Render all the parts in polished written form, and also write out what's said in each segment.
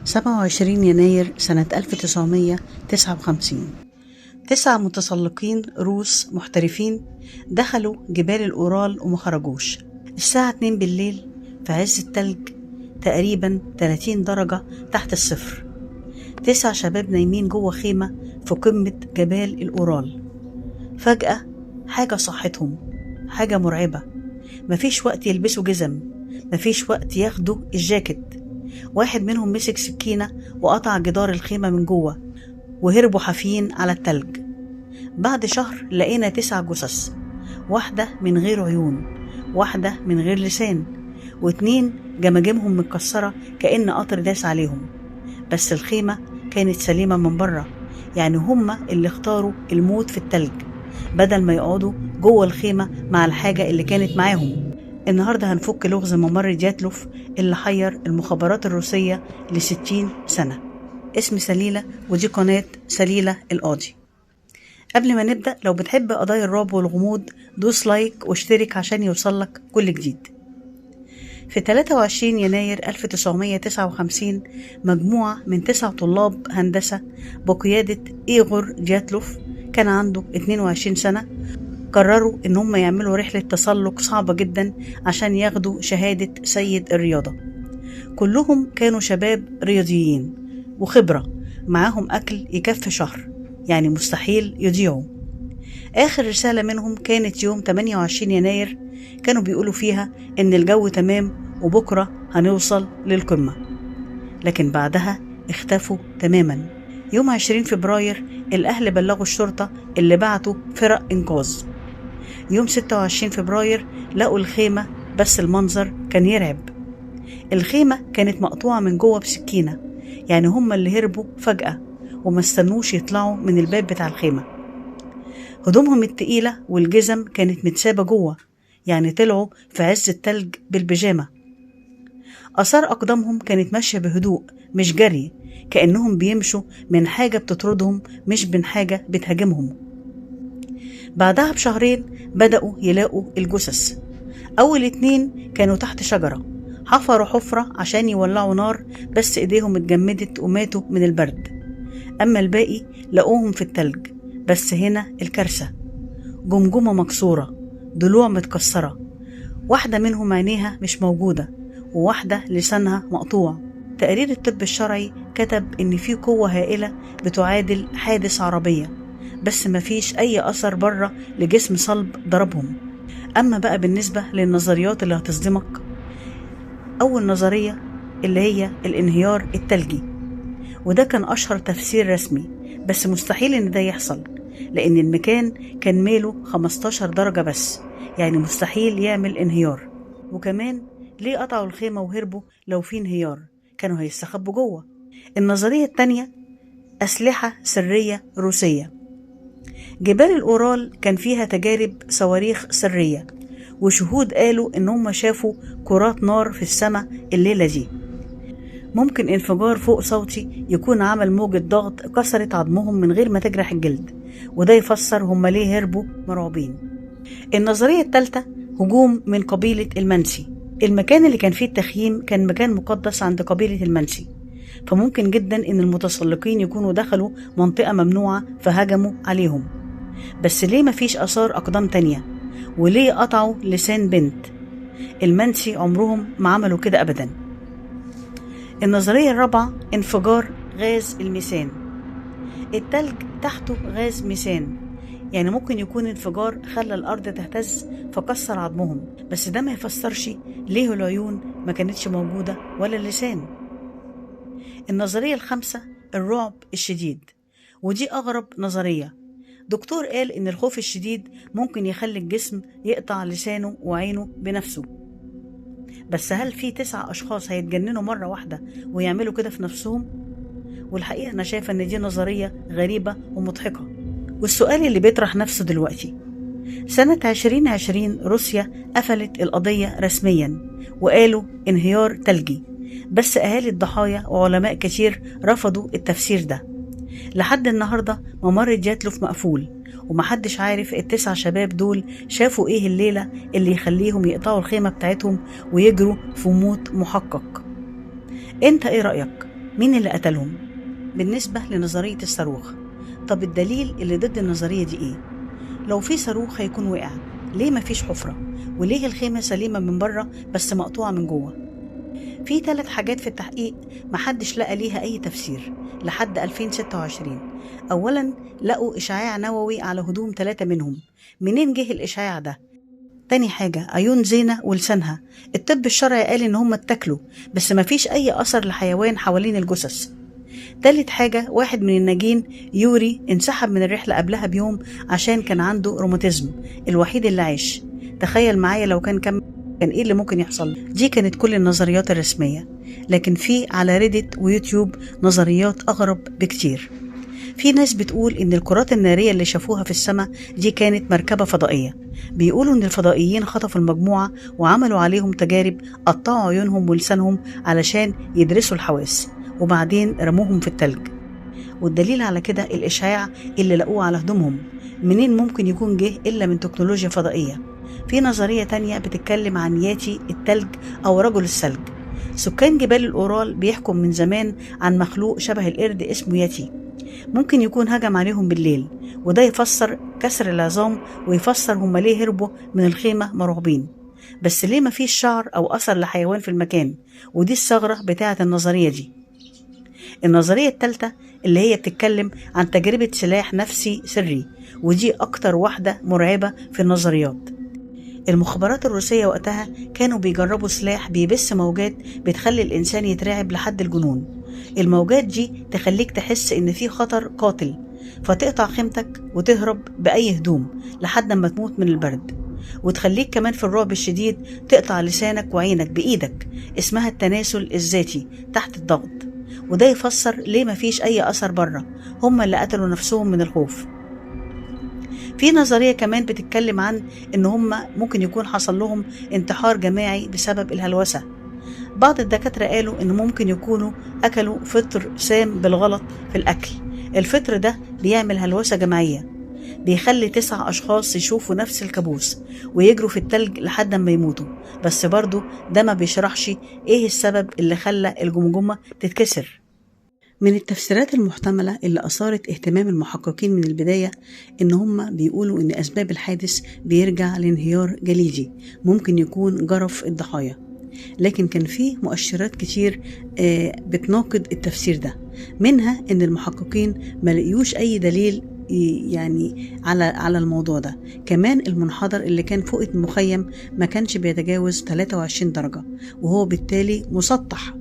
27 يناير سنة 1959، 9 متسلقين روس محترفين دخلوا جبال الأورال وما خرجوش. الساعة 2 بالليل في عز التلج، تقريبا 30 درجة تحت الصفر. 9 شباب نايمين جوه خيمة في قمة جبال الأورال. فجأة حاجة صحتهم، حاجة مرعبة. مفيش وقت يلبسوا جزم، مفيش وقت ياخدوا الجاكيت. واحد منهم مسك سكينة وقطع جدار الخيمة من جوه، وهربوا حافيين على التلج. بعد شهر لقينا 9 جثث، واحدة من غير عيون، واحدة من غير لسان، و2 جماجمهم متكسرة كأن قطر داس عليهم. بس الخيمة كانت سليمة من بره، يعني هما اللي اختاروا الموت في التلج بدل ما يقعدوا جوه الخيمة مع الحاجة اللي كانت معاهم. النهاردة هنفك لغز ممر دياتلوف اللي حير المخابرات الروسية ل60 سنة. اسمي سليلة ودي قناة سليلة القاضي. قبل ما نبدأ، لو بتحب قضايا الرعب والغموض دوس لايك واشترك عشان يوصلك كل جديد. في 23 يناير 1959 مجموعة من 9 طلاب هندسة بقيادة إيغور دياتلوف، كان عنده 22 سنة، قرروا إن هم يعملوا رحلة تسلق صعبة جدا عشان ياخدوا شهادة سيد الرياضة. كلهم كانوا شباب رياضيين وخبرة، معاهم أكل يكفي شهر، يعني مستحيل يضيعوا. آخر رسالة منهم كانت يوم 28 يناير، كانوا بيقولوا فيها إن الجو تمام وبكرة هنوصل للقمة. لكن بعدها اختفوا تماما. يوم 20 فبراير الأهل بلغوا الشرطة اللي بعتوا فرق إنقاذ. يوم 26 فبراير لقوا الخيمة، بس المنظر كان يرعب. الخيمة كانت مقطوعة من جوه بسكينة، يعني هم اللي هربوا فجأة وما استنوش يطلعوا من الباب بتاع الخيمة. هدومهم التقيلة والجزم كانت متسابة جوه، يعني طلعوا في عز التلج بالبيجامة. آثار أقدامهم كانت ماشية بهدوء مش جري، كأنهم بيمشوا من حاجة بتطردهم مش من حاجة بتهاجمهم. بعدها بشهرين بدأوا يلاقوا الجثث. أول 2 كانوا تحت شجرة، حفروا حفرة عشان يولعوا نار، بس إيديهم اتجمدت وماتوا من البرد. أما الباقي لقوهم في التلج، بس هنا الكارثة، جمجمة مكسورة، ضلوع متكسرة، واحدة منهم عينيها مش موجودة، وواحدة لسانها مقطوع. تقرير الطب الشرعي كتب إن في قوة هائلة بتعادل حادث عربية، بس مفيش أي أثر بره لجسم صلب ضربهم. أما بقى بالنسبة للنظريات اللي هتصدمك، أول نظرية اللي هي الانهيار التلجي، وده كان أشهر تفسير رسمي، بس مستحيل إن ده يحصل لأن المكان كان ميله 15 درجة بس، يعني مستحيل يعمل انهيار. وكمان ليه قطعوا الخيمة وهربوا؟ لو في انهيار كانوا هيستخبوا جوه. النظرية التانية أسلحة سرية روسية. جبال الأورال كان فيها تجارب صواريخ سرية، وشهود قالوا إنهم شافوا كرات نار في السماء الليلة دي. ممكن انفجار فوق صوتي يكون عمل موجة ضغط كسرت عظمهم من غير ما تجرح الجلد، وده يفسر هم ليه هربوا مرعوبين. النظرية الثالثة هجوم من قبيلة المنسي. المكان اللي كان فيه التخييم كان مكان مقدس عند قبيلة المنسي، فممكن جدا ان المتسلقين يكونوا دخلوا منطقة ممنوعة فهجموا عليهم. بس ليه مفيش آثار أقدام تانية؟ وليه قطعوا لسان بنت؟ المنسي عمرهم ما عملوا كده أبدا. النظرية الرابعة انفجار غاز الميثان. التلج تحته غاز ميثان، يعني ممكن يكون انفجار خلى الأرض تهتز فكسر عظمهم، بس ده ما يفسرش ليه العيون ما كانتش موجودة ولا اللسان. النظرية الخامسة الرعب الشديد، ودي أغرب نظرية. دكتور قال إن الخوف الشديد ممكن يخلي الجسم يقطع لسانه وعينه بنفسه. بس هل في 9 أشخاص هيتجننوا مرة واحدة ويعملوا كده في نفسهم؟ والحقيقة أنا شايفة إن دي نظرية غريبة ومضحكة. والسؤال اللي بيطرح نفسه دلوقتي، سنة 2020 روسيا قفلت القضية رسميا وقالوا انهيار تلجي، بس أهالي الضحايا وعلماء كتير رفضوا التفسير ده. لحد النهاردة ممر دياتلوف مقفول، ومحدش عارف ال9 شباب دول شافوا ايه الليلة اللي يخليهم يقطعوا الخيمة بتاعتهم ويجروا في موت محقق. انت ايه رأيك؟ مين اللي قتلهم؟ بالنسبة لنظرية الصاروخ، طب الدليل اللي ضد النظرية دي ايه؟ لو في صاروخ هيكون وقع، ليه مفيش حفرة؟ وليه الخيمة سليمة من بره بس مقطوعة من جوه؟ في 3 حاجات في التحقيق محدش لقى ليها أي تفسير لحد 2026. أولا، لقوا إشعاع نووي على هدوم 3 منهم، منين جه الإشعاع ده؟ تاني حاجة، عيون زينة ولسانها، الطب الشرعي قال إن هم اتاكلوا بس مفيش أي أثر لحيوان حوالين الجثث. تالت حاجة، واحد من الناجين يوري انسحب من الرحلة قبلها بيوم عشان كان عنده روماتيزم، الوحيد اللي عاش. تخيل معايا لو كان ايه اللي ممكن يحصل؟ دي كانت كل النظريات الرسمية، لكن في على ريدت ويوتيوب نظريات أغرب بكتير. في ناس بتقول إن الكرات النارية اللي شافوها في السماء دي كانت مركبة فضائية. بيقولوا إن الفضائيين خطفوا المجموعة وعملوا عليهم تجارب، قطعوا عيونهم ولسانهم علشان يدرسوا الحواس، وبعدين رموهم في التلج. والدليل على كده الإشعاع اللي لقوه على هدومهم، منين ممكن يكون جه إلا من تكنولوجيا فضائية. في نظرية تانية بتتكلم عن ياتي التلج أو رجل الثلج. سكان جبال الأورال بيحكوا من زمان عن مخلوق شبه القرد اسمه ياتي، ممكن يكون هجم عليهم بالليل، وده يفسر كسر العظام ويفسر هم ليه هربوا من الخيمة مرعوبين. بس ليه مفيش شعر أو أثر لحيوان في المكان؟ ودي الثغرة بتاعة النظرية دي. النظرية الثالثة اللي هي بتتكلم عن تجربة سلاح نفسي سري، ودي أكتر واحدة مرعبة في النظريات. المخابرات الروسية وقتها كانوا بيجربوا سلاح بيبث موجات بتخلي الإنسان يترعب لحد الجنون. الموجات دي تخليك تحس إن في خطر قاتل، فتقطع خيمتك وتهرب بأي هدوم لحد ما تموت من البرد، وتخليك كمان في الرعب الشديد تقطع لسانك وعينك بإيدك، اسمها التناسل الذاتي تحت الضغط. وده يفسر ليه مفيش أي أثر بره، هم اللي قتلوا نفسهم من الخوف. في نظرية كمان بتتكلم عن إن هم ممكن يكون حصل لهم انتحار جماعي بسبب الهلوسة. بعض الدكاترة قالوا إن ممكن يكونوا أكلوا فطر سام بالغلط في الأكل. الفطر ده بيعمل هلوسة جماعية، بيخلي 9 أشخاص يشوفوا نفس الكابوس ويجروا في التلج لحد ما يموتوا. بس برضو ده ما بيشرحش إيه السبب اللي خلى الجمجمة تتكسر. من التفسيرات المحتملة اللي أثارت اهتمام المحققين من البداية إن هم بيقولوا إن أسباب الحادث بيرجع لانهيار جليدي ممكن يكون جرف الضحايا، لكن كان فيه مؤشرات كتير بتناقض التفسير ده. منها إن المحققين ما لقيوش أي دليل يعني على الموضوع ده. كمان المنحدر اللي كان فوق المخيم ما كانش بيتجاوز 23 درجة، وهو بالتالي مسطح،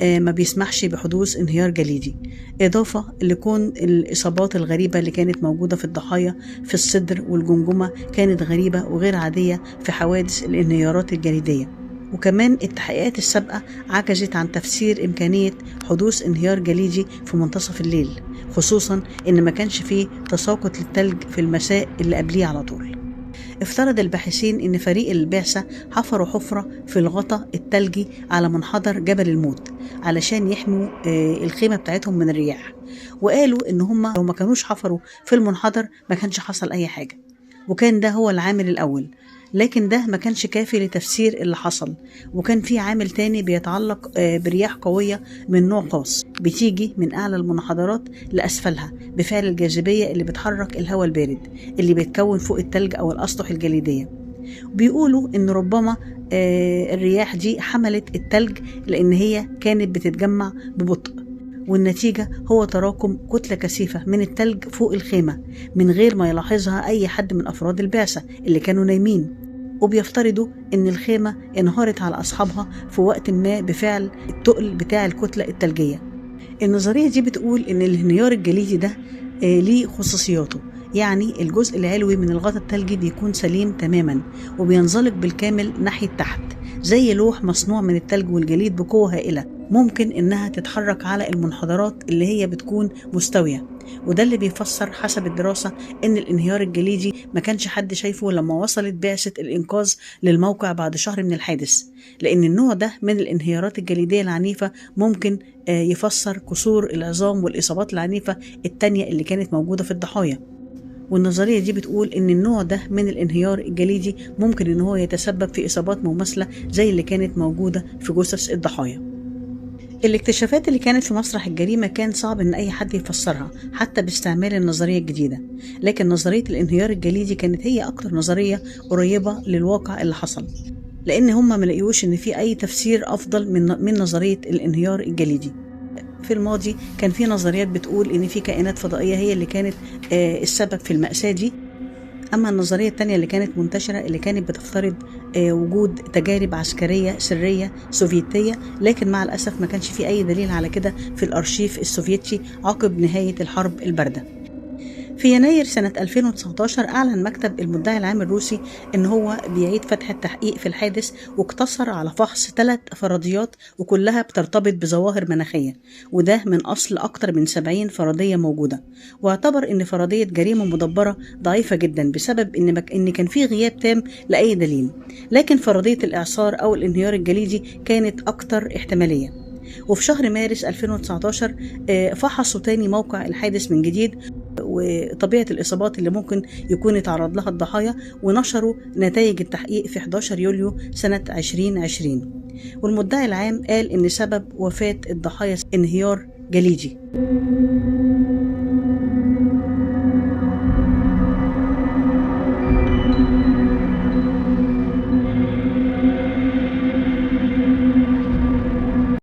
ما بيسمحش بحدوث انهيار جليدي. إضافة لكون الإصابات الغريبة اللي كانت موجودة في الضحايا في الصدر والجمجمة كانت غريبة وغير عادية في حوادث الانهيارات الجليدية. وكمان التحقيقات السابقة عجزت عن تفسير إمكانية حدوث انهيار جليدي في منتصف الليل، خصوصا إن ما كانش فيه تساقط للتلج في المساء اللي قبليه على طول. افترض الباحثين إن فريق البعثة حفروا حفرة في الغطاء التلجي على منحدر جبل الموت علشان يحموا الخيمة بتاعتهم من الرياح، وقالوا إن هم لو ما كانوش حفروا في المنحدر ما كانش حصل أي حاجة، وكان ده هو العامل الأول. لكن ده ما كانش كافي لتفسير اللي حصل، وكان في عامل تاني بيتعلق برياح قوية من نوع خاص بتيجي من أعلى المنحدرات لأسفلها بفعل الجاذبية اللي بتحرك الهواء البارد اللي بيتكون فوق التلج أو الأسطح الجليدية. بيقولوا إن ربما الرياح دي حملت التلج لأن هي كانت بتتجمع ببطء، والنتيجة هو تراكم كتلة كثيفة من التلج فوق الخيمة من غير ما يلاحظها أي حد من أفراد البعثة اللي كانوا نايمين. وبيفترضوا إن الخيمة انهارت على أصحابها في وقت ما بفعل التقل بتاع الكتلة التلجية. النظرية دي بتقول إن الانهيار الجليدي ده ليه خصوصياته، يعني الجزء العلوي من الغطاء التلجي بيكون سليم تماما وبينزلق بالكامل ناحية تحت زي لوح مصنوع من التلج والجليد بقوة هائلة، ممكن إنها تتحرك على المنحدرات اللي هي بتكون مستوية. وده اللي بيفسر حسب الدراسة إن الانهيار الجليدي ما كانش حد شايفه لما وصلت بعثة الإنقاذ للموقع بعد شهر من الحادث، لأن النوع ده من الانهيارات الجليدية العنيفة ممكن يفسر كسور العظام والإصابات العنيفة التانية اللي كانت موجودة في الضحايا. والنظرية دي بتقول إن النوع ده من الانهيار الجليدي ممكن إن هو يتسبب في إصابات مماثلة زي اللي كانت موجودة في جثث الضحايا. الاكتشافات اللي كانت في مسرح الجريمة كان صعب إن أي حد يفسرها حتى باستعمال النظرية الجديدة، لكن نظرية الانهيار الجليدي كانت هي أكتر نظرية قريبة للواقع اللي حصل، لأن هما ملقيوش إن في أي تفسير أفضل من نظرية الانهيار الجليدي. في الماضي كان في نظريات بتقول إن في كائنات فضائية هي اللي كانت السبب في المأساة دي. أما النظرية التانية اللي كانت منتشرة اللي كانت بتفترض وجود تجارب عسكرية سرية سوفيتية، لكن مع الأسف ما كانش في أي دليل على كده في الأرشيف السوفيتي عقب نهاية الحرب الباردة. في يناير سنة 2019 أعلن مكتب المدعي العام الروسي إن هو بيعيد فتح التحقيق في الحادث، واقتصر على فحص 3 فرضيات وكلها بترتبط بظواهر مناخية، وده من أصل أكتر من 70 فرضية موجودة. واعتبر إن فرضية جريمة مدبرة ضعيفة جدا بسبب إن كان في غياب تام لأي دليل، لكن فرضية الإعصار أو الانهيار الجليدي كانت أكتر احتمالية. وفي شهر مارس 2019 فحصوا تاني موقع الحادث من جديد وطبيعة الإصابات اللي ممكن يكون يتعرض لها الضحايا، ونشروا نتائج التحقيق في 11 يوليو سنة 2020. والمدعي العام قال إن سبب وفاة الضحايا انهيار جليدي.